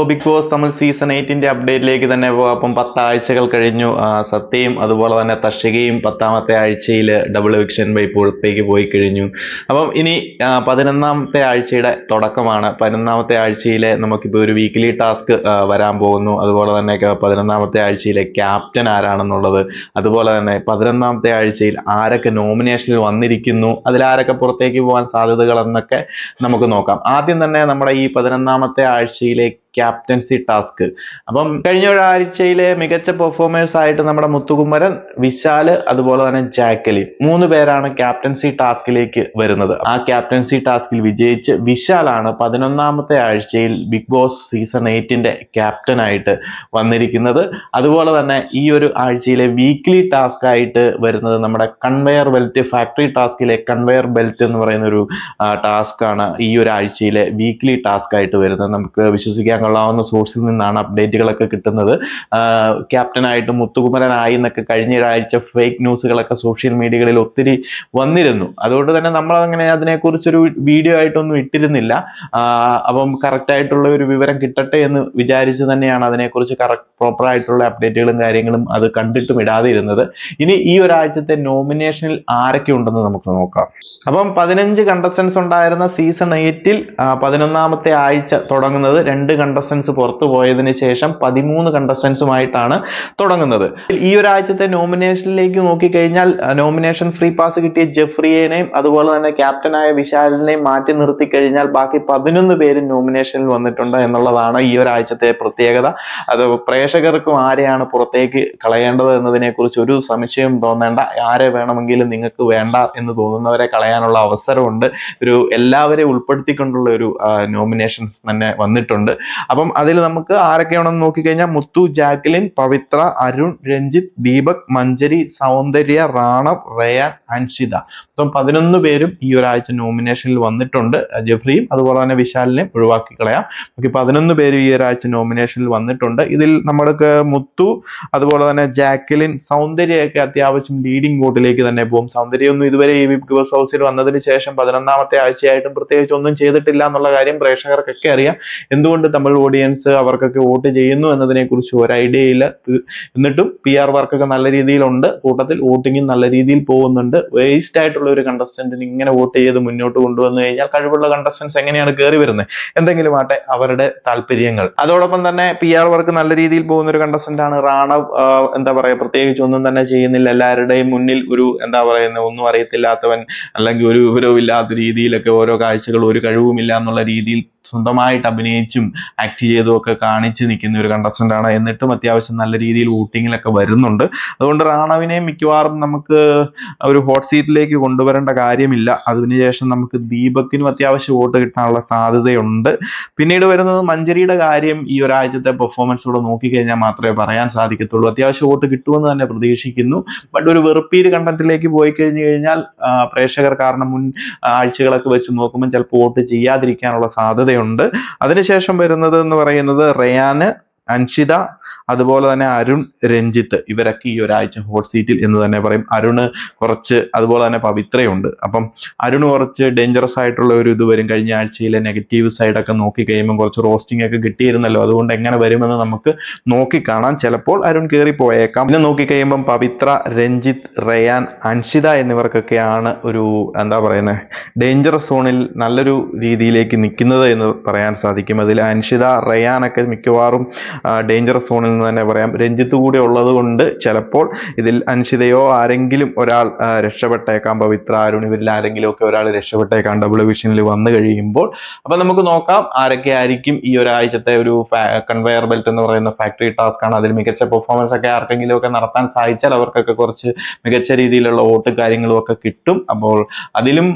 Big boss Tamil season 8 അപ്ഡേറ്റിലേക്ക് തന്നെ പോകാം. അപ്പം 10 ആഴ്ചകൾ കഴിഞ്ഞു. സത്യയും അതുപോലെ തന്നെ തഷികയും 10ാമത്തെ ആഴ്ചയിൽ ഡബിൾ എവിക്ഷൻ വഴി പുറത്തേക്ക് പോയി കഴിഞ്ഞു. അപ്പം ഇനി 11ാമത്തെ ആഴ്ചയുടെ തുടക്കമാണ്. 11ാമത്തെ ആഴ്ചയിലെ നമുക്കിപ്പോൾ ഒരു വീക്ക്ലി ടാസ്ക് വരാൻ പോകുന്നു. അതുപോലെ തന്നെ 11ാമത്തെ ആഴ്ചയിലെ ക്യാപ്റ്റൻ ആരാണെന്നുള്ളത്, അതുപോലെ തന്നെ 11ാമത്തെ ആഴ്ചയിൽ ആരൊക്കെ നോമിനേഷനിൽ വന്നിരിക്കുന്നു, അതിലാരൊക്കെ പുറത്തേക്ക് പോകാൻ സാധ്യതകൾ എന്നൊക്കെ നമുക്ക് നോക്കാം. ആദ്യം തന്നെ നമ്മുടെ ഈ 11ാമത്തെ ആഴ്ചയിലെ ക്യാപ്റ്റൻസി ടാസ്ക്. അപ്പം കഴിഞ്ഞ ഒരാഴ്ചയിലെ മികച്ച പെർഫോമേഴ്സ് ആയിട്ട് നമ്മുടെ മുത്തുകുമരൻ, വിശാല്, അതുപോലെ തന്നെ ജാക്കലിൻ 3 പേരാണ് ക്യാപ്റ്റൻസി ടാസ്കിലേക്ക് വരുന്നത്. ആ ക്യാപ്റ്റൻസി ടാസ്കിൽ വിജയിച്ച് വിശാലാണ് 11ാമത്തെ ആഴ്ചയിൽ ബിഗ് ബോസ് സീസൺ 8 ക്യാപ്റ്റൻ ആയിട്ട് വന്നിരിക്കുന്നത്. അതുപോലെ തന്നെ ഈ ഒരു ആഴ്ചയിലെ വീക്ക്ലി ടാസ്ക് ആയിട്ട് വരുന്നത് നമ്മുടെ കൺവെയർ ബെൽറ്റ്, ഫാക്ടറി ടാസ്കിലെ കൺവെയർ ബെൽറ്റ് എന്ന് പറയുന്ന ഒരു ടാസ്ക് ആണ് ഈ ഒരു ആഴ്ചയിലെ വീക്ക്ലി ടാസ്ക് ആയിട്ട് വരുന്നത്. നമുക്ക് വിശ്വസിക്കാൻ കൊള്ളാവുന്ന സോഴ്സിൽ നിന്നാണ് അപ്ഡേറ്റുകളൊക്കെ കിട്ടുന്നത്. ക്യാപ്റ്റനായിട്ട് മുത്തുകുമരനായി എന്നൊക്കെ കഴിഞ്ഞ ഒരാഴ്ച ഫേക്ക് ന്യൂസുകളൊക്കെ സോഷ്യൽ മീഡിയകളിൽ ഒത്തിരി വന്നിരുന്നു. അതുകൊണ്ട് തന്നെ നമ്മൾ അങ്ങനെ അതിനെക്കുറിച്ചൊരു വീഡിയോ ആയിട്ടൊന്നും ഇട്ടിരുന്നില്ല. അപ്പം കറക്റ്റ് ആയിട്ടുള്ള ഒരു വിവരം കിട്ടട്ടെ എന്ന് വിചാരിച്ച് തന്നെയാണ് അതിനെക്കുറിച്ച് പ്രോപ്പർ ആയിട്ടുള്ള അപ്ഡേറ്റുകളും കാര്യങ്ങളും അത് കണ്ടിട്ടും ഇടാതെ ഇരുന്നത്. ഇനി ഈ ഒരാഴ്ചത്തെ നോമിനേഷനിൽ ആരൊക്കെ ഉണ്ടെന്ന് നമുക്ക് നോക്കാം. അപ്പം 15 കണ്ടസ്റ്റൻസ് ഉണ്ടായിരുന്ന സീസൺ 8 11ാമത്തെ ആഴ്ച തുടങ്ങുന്നത് 2 കണ്ടസ്റ്റൻസ് പുറത്തു പോയതിനു ശേഷം 13 കണ്ടസ്റ്റൻസുമായിട്ടാണ് തുടങ്ങുന്നത്. ഈ ഒരാഴ്ചത്തെ നോമിനേഷനിലേക്ക് നോക്കിക്കഴിഞ്ഞാൽ നോമിനേഷൻ ഫ്രീ പാസ് കിട്ടിയ ജെഫ്രിയേനെയും അതുപോലെ തന്നെ ക്യാപ്റ്റനായ വിശാലിനെയും മാറ്റി നിർത്തി കഴിഞ്ഞാൽ ബാക്കി 11 പേരും നോമിനേഷനിൽ വന്നിട്ടുണ്ട് എന്നുള്ളതാണ് ഈ ഒരാഴ്ചത്തെ പ്രത്യേകത. അത് പ്രേക്ഷകർക്കും ആരെയാണ് പുറത്തേക്ക് കളയേണ്ടത് എന്നതിനെ കുറിച്ച് ഒരു സംശയം തോന്നേണ്ട. ആരെ വേണമെങ്കിലും നിങ്ങൾക്ക് വേണ്ട എന്ന് തോന്നുന്നവരെ കളയാനുള്ള അവസരമുണ്ട്. എല്ലാവരെയും ഉൾപ്പെടുത്തിക്കൊണ്ടുള്ള ഒരു നോമിനേഷൻസ് തന്നെ വന്നിട്ടുണ്ട്. അപ്പം അതിൽ നമുക്ക് ആരൊക്കെയാണെന്ന് നോക്കിക്കഴിഞ്ഞാൽ മുത്തു, ജാക്കലിൻ, പവിത്ര, അരുൺ, രഞ്ജിത്ത്, ദീപക്, മഞ്ജരി, സൗന്ദര്യ, റാണവ്, റയാൻ, അൻഷിത. അപ്പം 11 പേരും ഈ ഒരാഴ്ച നോമിനേഷനിൽ വന്നിട്ടുണ്ട്. ജെഫ്രിയും അതുപോലെ തന്നെ വിശാലിനെയും ഒഴിവാക്കി കളയാം. 11 പേരും ഈ ഒരാഴ്ച നോമിനേഷനിൽ വന്നിട്ടുണ്ട്. ഇതിൽ നമ്മൾക്ക് മുത്തു, അതുപോലെ തന്നെ ജാക്കലിൻ, സൗന്ദര്യയൊക്കെ അത്യാവശ്യം ലീഡിംഗ് വോട്ടിലേക്ക് തന്നെ പോകും. സൗന്ദര്യമൊന്നും ഇതുവരെ ഈ ബിഗ് ബോസ് ഹൗസിൽ വന്നതിന് ശേഷം 11ാമത്തെ ആഴ്ചയായിട്ടും പ്രത്യേകിച്ച് ഒന്നും ചെയ്തിട്ടില്ല എന്നുള്ള കാര്യം പ്രേക്ഷകർക്കൊക്കെ അറിയാം. എന്തുകൊണ്ട് തമിഴ് ഓഡിയൻസ് അവർക്കൊക്കെ വോട്ട് ചെയ്യുന്നു എന്നതിനെ കുറിച്ച് ഒരു ഐഡിയ ഇല്ല. എന്നിട്ടും PR വർക്കൊക്കെ നല്ല രീതിയിലുണ്ട്. കൂട്ടത്തിൽ വോട്ടിങ്ങും നല്ല രീതിയിൽ പോകുന്നുണ്ട്. വേസ്റ്റ് ആയിട്ടുള്ള ഒരു കണ്ടസ്റ്റന്റിന് ഇങ്ങനെ വോട്ട് ചെയ്ത് മുന്നോട്ട് കൊണ്ടുവന്നു കഴിഞ്ഞാൽ കഴിവുള്ള കണ്ടസ്റ്റൻസ് എങ്ങനെയാണ് കയറി വരുന്നത്? എന്തെങ്കിലും ആട്ടെ, അവരുടെ താല്പര്യങ്ങൾ. അതോടൊപ്പം തന്നെ PR വർക്ക് നല്ല രീതിയിൽ പോകുന്ന ഒരു കണ്ടസ്റ്റന്റ് ആണ് റാണവ്. എന്താ പറയാ, പ്രത്യേകിച്ച് ഒന്നും തന്നെ ചെയ്യുന്നില്ല. എല്ലാവരുടെയും മുന്നിൽ ഒരു ഒന്നും അറിയത്തില്ലാത്തവൻ, അല്ലെങ്കിൽ ഒരു വിവരവും ഇല്ലാത്ത രീതിയിലൊക്കെ ഓരോ കാഴ്ചകൾ, ഒരു കഴിവുമില്ല എന്നുള്ള രീതിയിൽ സ്വന്തമായിട്ട് അഭിനയിച്ചും ആക്ട് ചെയ്തും ഒക്കെ കാണിച്ച് നിൽക്കുന്ന ഒരു കണ്ടസ്റ്റന്റ് ആണ്. എന്നിട്ടും അത്യാവശ്യം നല്ല രീതിയിൽ വോട്ടിങ്ങിലൊക്കെ വരുന്നുണ്ട്. അതുകൊണ്ട് റാണവിനെ മിക്കവാറും നമുക്ക് ഒരു ഹോട്ട് സീറ്റിലേക്ക് കൊണ്ടുവരേണ്ട കാര്യമില്ല. അതിനുശേഷം നമുക്ക് ദീപക്കിനും അത്യാവശ്യം വോട്ട് കിട്ടാനുള്ള സാധ്യതയുണ്ട്. പിന്നീട് വരുന്നത് മഞ്ജരിയുടെ കാര്യം. ഈ ഒരാഴ്ചത്തെ പെർഫോമൻസോടെ നോക്കിക്കഴിഞ്ഞാൽ മാത്രമേ പറയാൻ സാധിക്കത്തുള്ളൂ. അത്യാവശ്യം വോട്ട് കിട്ടുമെന്ന് തന്നെ പ്രതീക്ഷിക്കുന്നു. ബട്ട് ഒരു വെറുപ്പീര് കണ്ടന്റിലേക്ക് പോയി കഴിഞ്ഞാൽ പ്രേക്ഷകർ കാരണം മുൻ ആഴ്ചകളൊക്കെ വെച്ച് നോക്കുമ്പോൾ ചിലപ്പോൾ വോട്ട് ചെയ്യാതിരിക്കാനുള്ള സാധ്യതയുണ്ട്. അതിനുശേഷം വരുന്നത് എന്ന് പറയുന്നത് റയാന്, അൻഷിത, അതുപോലെ തന്നെ അരുൺ, രഞ്ജിത്ത്. ഇവരൊക്കെ ഈ ഒരാഴ്ച ഹോട്ട് സീറ്റിൽ എന്ന് തന്നെ പറയും. അരുണ് കുറച്ച്, അതുപോലെ തന്നെ പവിത്രയുണ്ട്. അപ്പം അരുണ് കുറച്ച് ഡേഞ്ചറസ് ആയിട്ടുള്ള ഒരു ഇത് വരും. കഴിഞ്ഞ ആഴ്ചയിലെ നെഗറ്റീവ് സൈഡൊക്കെ നോക്കി കഴിയുമ്പോൾ കുറച്ച് റോസ്റ്റിംഗ് ഒക്കെ കിട്ടിയിരുന്നല്ലോ. അതുകൊണ്ട് എങ്ങനെ വരുമെന്ന് നമുക്ക് നോക്കിക്കാണാം. ചിലപ്പോൾ അരുൺ കയറി പോയേക്കാം. പിന്നെ നോക്കി കഴിയുമ്പം പവിത്ര, രഞ്ജിത്ത്, റയാൻ, അൻഷിത എന്നിവർക്കൊക്കെയാണ് ഒരു എന്താ പറയുന്നത്, ഡേഞ്ചറസ് സോണിൽ നല്ലൊരു രീതിയിലേക്ക് നിൽക്കുന്നത് എന്ന് പറയാൻ സാധിക്കും. അതിൽ അൻഷിത, റയാനൊക്കെ മിക്കവാറും ഡേഞ്ചറസ് സോണിൽ നിന്ന് തന്നെ പറയാം. രഞ്ജിത്ത് കൂടി ഉള്ളത് കൊണ്ട് ചിലപ്പോൾ ഇതിൽ അൻഷിതയോ ആരെങ്കിലും ഒരാൾ രക്ഷപ്പെട്ടേക്കാം. പവിത്ര, അരുൺ, ഇവരിൽ ആരെങ്കിലും ഒക്കെ ഒരാൾ രക്ഷപ്പെട്ടേക്കാം ഡബിൾ വിഷനിൽ വന്നു കഴിയുമ്പോൾ. അപ്പൊ നമുക്ക് നോക്കാം ആരൊക്കെ ആയിരിക്കും ഈ ഒരാഴ്ചത്തെ ഒരു കൺവെയർ ബെൽറ്റ് എന്ന് പറയുന്ന ഫാക്ടറി ടാസ്ക് ആണ്. അതിൽ മികച്ച പെർഫോമൻസ് ഒക്കെ ആർക്കെങ്കിലും ഒക്കെ നടത്താൻ സാധിച്ചാൽ അവർക്കൊക്കെ കുറച്ച് മികച്ച രീതിയിലുള്ള വോട്ട് കാര്യങ്ങളും ഒക്കെ കിട്ടും. അപ്പോൾ അതിലും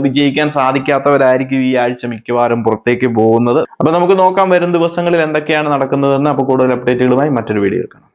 വിജയിക്കാൻ സാധിക്കാത്തവരായിരിക്കും ഈ ആഴ്ച മിക്കവാറും പുറത്തേക്ക് പോകുന്നത്. അപ്പൊ നമുക്ക് നോക്കാം വരും ദിവസങ്ങളിൽ എന്തൊക്കെയാണ് നടക്കുന്നതെന്ന്. അപ്പോൾ കൂടുതൽ അപ്ഡേറ്റുകളുമായി മറ്റൊരു വീഡിയോ കാണാം.